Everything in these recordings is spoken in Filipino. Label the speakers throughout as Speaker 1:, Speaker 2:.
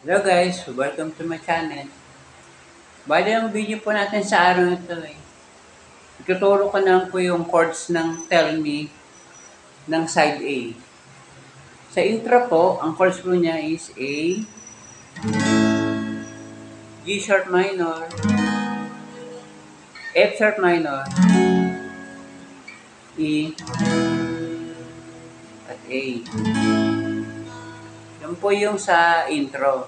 Speaker 1: Hello guys, welcome to my channel. Bali ang video po natin sa araw ito ituturo ko na po yung chords ng Tell Me ng side A. Sa intro po, ang chords po niya is A, G sharp minor, F sharp minor, E, at A. Yan po yung sa intro.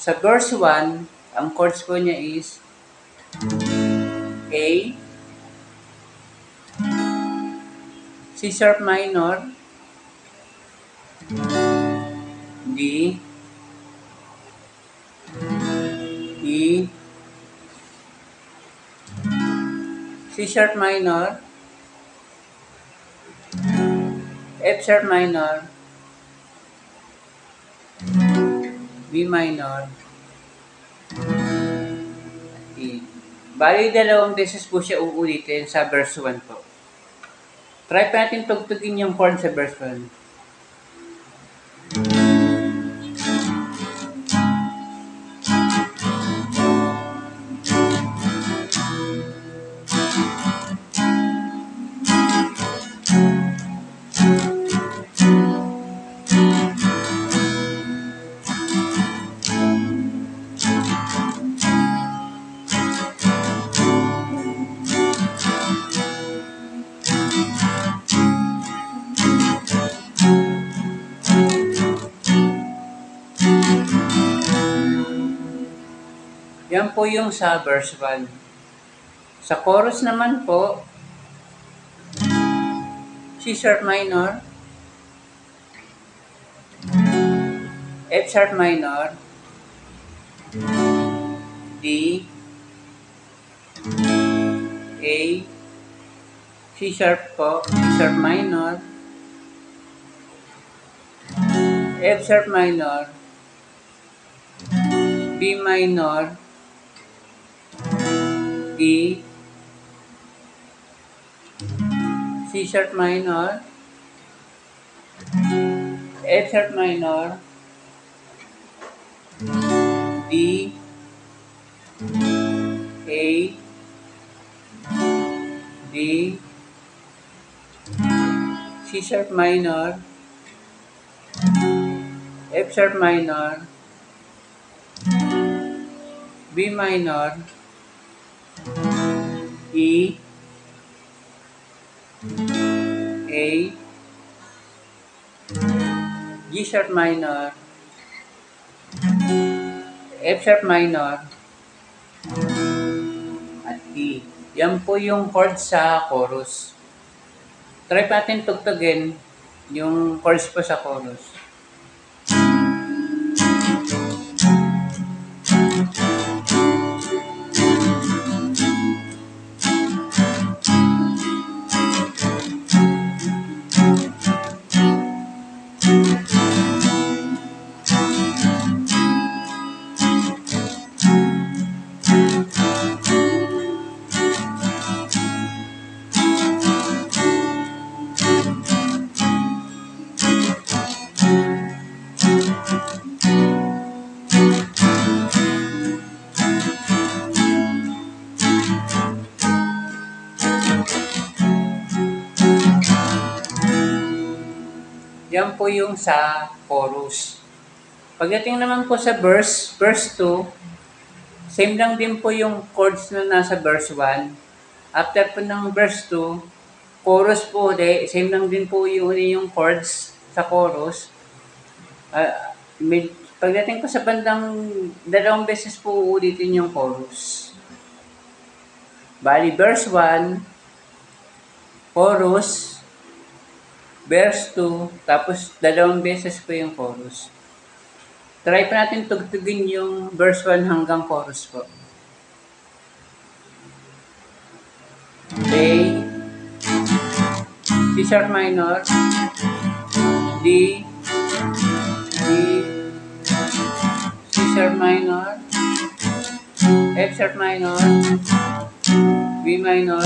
Speaker 1: Sa verse 1, ang chords po niya is A, C sharp minor, D, E, C sharp minor, F sharp minor, B minor, E. Bali, dalawang beses po siya uulitin sa verse 1 po. Try pa natin tugtugin yung chord sa verse 1. Yan po yung sa verse 1. Sa chorus naman po, C sharp minor, F sharp minor, D, A, C sharp po, C sharp minor, F sharp minor, B minor, E, C sharp minor, F sharp minor, D, A, D, C sharp minor, F sharp minor, B minor, E, A, G sharp minor, F sharp minor, at E. Yan po yung chord sa chorus. Try natin tugtugin yung chords po sa chorus. Yan po yung sa chorus. Pagdating naman po sa verse 2, same lang din po yung chords na nasa verse 1. After po ng verse 2, chorus po ulit, same lang din po yung chords sa chorus. Pagdating ko sa bandang dalawang beses po ulitin yung chorus. Bali, verse 1, chorus, verse 2, tapos dalawang beses po yung chorus. Try pa natin tugtugin yung verse 1 hanggang chorus po. A, C sharp minor, D, E, C sharp minor, F sharp minor, B minor,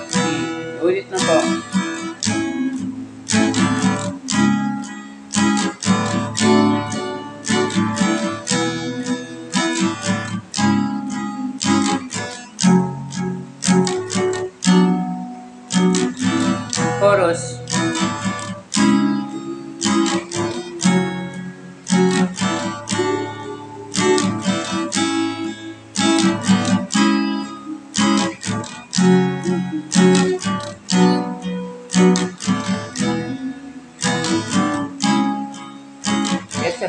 Speaker 1: E. Ulit na po.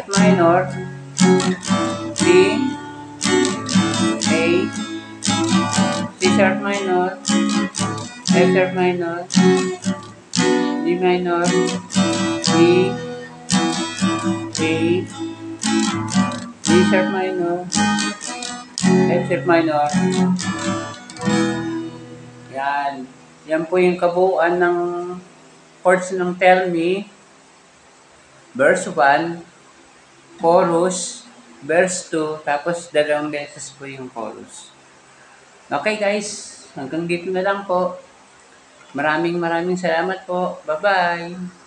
Speaker 1: F minor, B, A, C sharp minor, F sharp minor, D minor, E, A, D sharp minor, F sharp minor. Yan. Yan po yung kabuuan ng chords ng Tell Me. Verse 1, chorus, verse 2, tapos dalawang beses po yung chorus. Okay guys, hanggang dito na lang po. Maraming salamat po. Bye-bye!